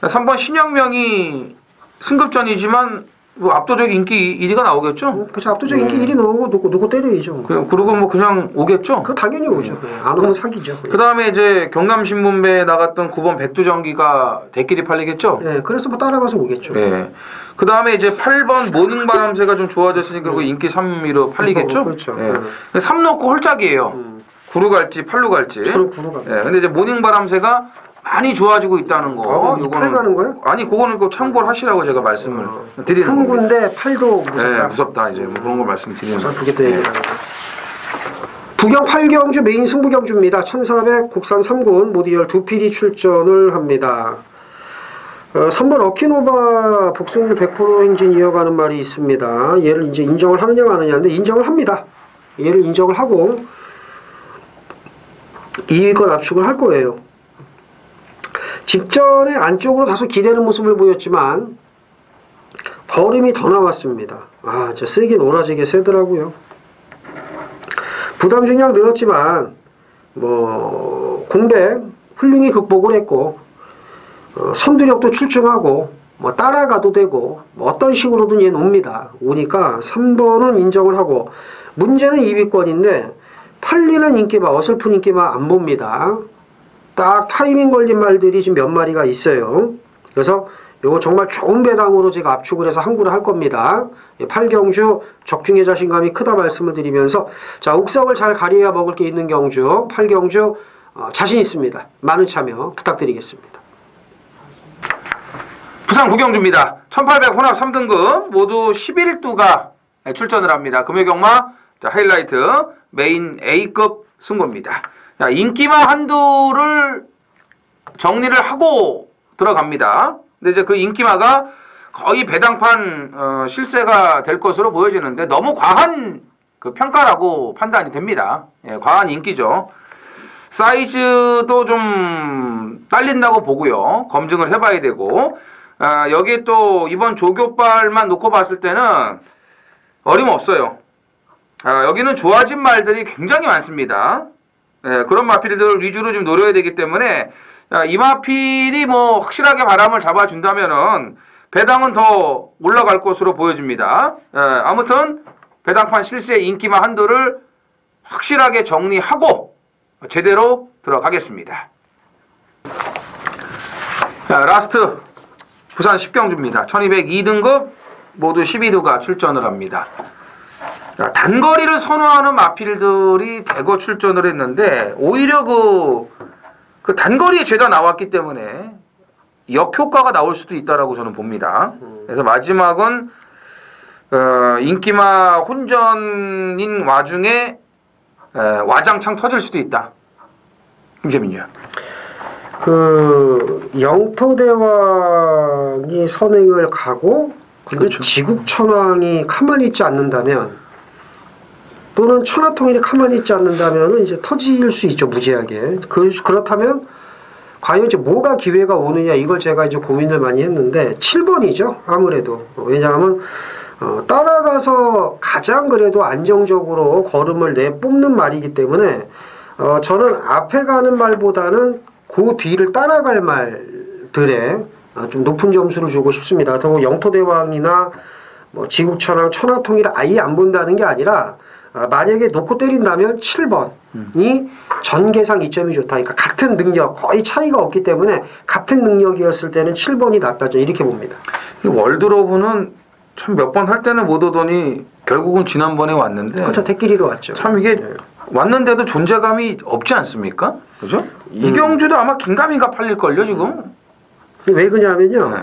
3번 신영명이 승급전이지만 뭐 압도적 인기 1위가 나오겠죠? 그렇죠. 압도적 인기 1위 놓고 때려야죠. 그리고 뭐 그냥 오겠죠? 그 당연히 오죠. 안 오면 사기죠. 그 다음에 이제 경남신문배에 나갔던 9번 백두전기가 대끼리 팔리겠죠? 예, 그래서 뭐 따라가서 오겠죠. 예. 그 다음에 이제 8번 모닝바람새가 좀 좋아졌으니까 그 인기 3위로 팔리겠죠? 그렇죠. 예. 3 놓고 홀짝이에요. 구루 갈지 팔루 갈지. 저는 구루 갑니다. 예. 근데 이제 모닝바람새가 많이 좋아지고 있다는 거. 요거는 8 가는 거예요? 아니 그거는 꼭 참고를 하시라고 제가 말씀을 드리는 거예요. 3구인데 8도 무섭다. 네, 무섭다 이제 뭐 그런 걸 말씀드리는 거예요. 그게 또 얘기하는 거예요. 부경 8경주 메인 승부경주입니다. 1400 국산 3군 모두 12필이 출전을 합니다. 3번 어키노바 복승률 100% 행진 이어가는 말이 있습니다. 얘를 이제 인정을 하느냐 마느냐인데 인정을 합니다. 얘를 인정을 하고 2위권 압축을 할 거예요. 직전에 안쪽으로 다소 기대는 모습을 보였지만 걸음이 더 나왔습니다. 아, 진짜 세긴 오라지게 세더라고요. 부담 중량 늘었지만 뭐 공백 훌륭히 극복을 했고 선두력도 출중하고 뭐 따라가도 되고 뭐 어떤 식으로든 얘는 옵니다. 오니까 3번은 인정을 하고 문제는 2위권인데 팔리는 인기마 어설픈 인기마 안 봅니다. 딱 타이밍 걸린 말들이 지금 몇 마리가 있어요. 그래서 요거 정말 좋은 배당으로 제가 압축을 해서 항구를 할 겁니다. 8경주 적중의 자신감이 크다 말씀을 드리면서 자 옥석을 잘 가려야 먹을 게 있는 경주 8경주 자신 있습니다. 많은 참여 부탁드리겠습니다. 부산 구경주입니다. 1800 혼합 3등급 모두 11두가 출전을 합니다. 금요경마 하이라이트 메인 A급 승부입니다. 자, 인기마 한두를 정리를 하고 들어갑니다. 근데 이제 그 인기마가 거의 배당판 실세가 될 것으로 보여지는데 너무 과한 그 평가라고 판단이 됩니다. 예, 과한 인기죠. 사이즈도 좀 딸린다고 보고요. 검증을 해봐야 되고 여기에 또 이번 조교발만 놓고 봤을 때는 어림없어요. 여기는 좋아진 말들이 굉장히 많습니다. 예, 그런 마필들 위주로 좀 노려야 되기 때문에 이 마필이 뭐 확실하게 바람을 잡아준다면은 배당은 더 올라갈 것으로 보여집니다. 예, 아무튼 배당판 실세 인기마 한도를 확실하게 정리하고 제대로 들어가겠습니다. 자, 라스트 부산 10경주입니다. 1202등급 모두 12두가 출전을 합니다. 자, 단거리를 선호하는 마필들이 대거 출전을 했는데 오히려 그 단거리에 죄다 나왔기 때문에 역효과가 나올 수도 있다라고 저는 봅니다. 그래서 마지막은 인기마 혼전인 와중에 와장창 터질 수도 있다. 김재민이요. 그 영토대왕이 선행을 가고 근데 그렇죠. 지국천왕이 가만히 있지 않는다면 또는 천하통일이 가만히 있지 않는다면 이제 터질 수 있죠. 무지하게. 그렇다면 과연 이제 뭐가 기회가 오느냐 이걸 제가 이제 고민을 많이 했는데 7번이죠. 아무래도. 왜냐하면 따라가서 가장 그래도 안정적으로 걸음을 내뽑는 말이기 때문에 저는 앞에 가는 말보다는 그 뒤를 따라갈 말들에 좀 높은 점수를 주고 싶습니다. 그리고 영토대왕이나 뭐 지국천왕, 천하통일을 아예 안 본다는 게 아니라 만약에 놓고 때린다면 7번이 전개상 이점이 좋다. 그러니까 같은 능력, 거의 차이가 없기 때문에 같은 능력이었을 때는 7번이 낫다죠. 이렇게 봅니다. 이 월드러브는 참 몇 번 할 때는 못 오더니 결국은 지난번에 왔는데 그렇죠. 대끼리로 왔죠. 참 이게 왔는데도 존재감이 없지 않습니까? 그죠? 이경주도 아마 긴가민가 팔릴걸요 지금? 왜 그러냐면요. 네.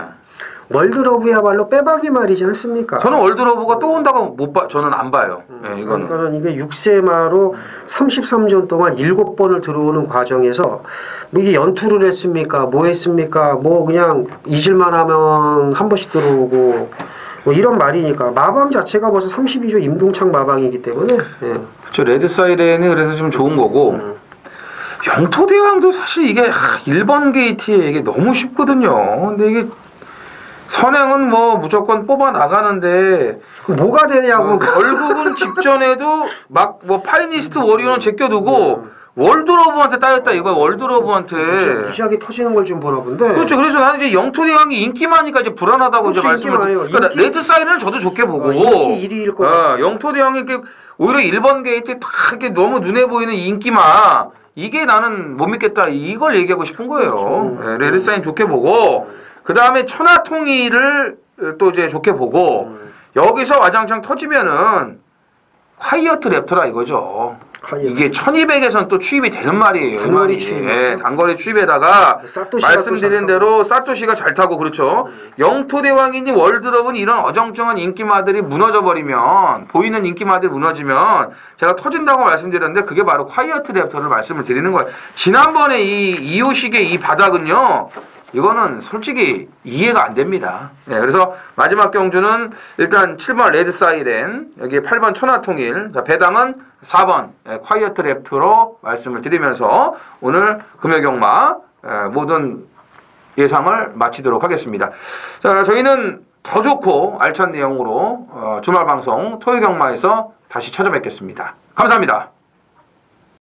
월드러브야말로 빼박이 말이지 않습니까? 저는 월드러브가 또 온다고 저는 안 봐요. 네, 이거는. 그러니까 이게 6세마로 33전 동안 7번을 들어오는 과정에서 뭐 이게 연투를 했습니까? 뭐 했습니까? 뭐 그냥 잊을만 하면 한 번씩 들어오고 뭐 이런 말이니까 마방 자체가 벌써 32조 임동창 마방이기 때문에 저 레드 사이렌이 그래서 좀 좋은 거고 영토대왕도 사실 이게 1번 게이트에 이게 너무 쉽거든요. 근데 이게 선행은 뭐 무조건 뽑아 나가는데 뭐가 되냐고 결국은 직전에도 막 뭐 파이니스트 워리어는 제껴두고 월드러브한테 따였다 이거야. 월드러브한테. 무지하게 터지는 걸 좀 보나 본데. 그렇죠. 그래서 나는 이제 영토대왕이 인기 많으니까 이제 불안하다고 이제 그렇지, 말씀을 인기 그러니까 많아요. 레드 사인을 저도 좋게 보고 인기 1위일 거야. 영토대왕이 이렇게 오히려 1번 게이트에 딱 이렇게 너무 눈에 보이는 인기만 이게 나는 못 믿겠다 이걸 얘기하고 싶은 거예요. 그렇죠. 레드 사인 좋게 보고 그 다음에 천하통일을 또 이제 좋게 보고 여기서 와장창 터지면은 콰이어트 랩터라 이거죠. 이게 1200에선 또 추입이 되는 말이에요. 단거리 이 추입. 예, 단거리 추입에다가 사토시가 말씀드린 대로 사토시가 잘 타고 그렇죠. 영토대왕이니 월드럽은 이런 어정쩡한 인기마들이 무너져버리면 보이는 인기마들이 무너지면 제가 터진다고 말씀드렸는데 그게 바로 콰이어트 랩터를 말씀을 드리는 거예요. 지난번에 이 이호식의 이 바닥은요. 이거는 솔직히 이해가 안 됩니다. 네, 그래서 마지막 경주는 일단 7번 레드 사이렌, 여기 8번 천하통일, 자, 배당은 4번 콰이어트 랩트로 말씀을 드리면서 오늘 금요경마 모든 예상을 마치도록 하겠습니다. 자, 저희는 더 좋고 알찬 내용으로 주말 방송 토요경마에서 다시 찾아뵙겠습니다. 감사합니다.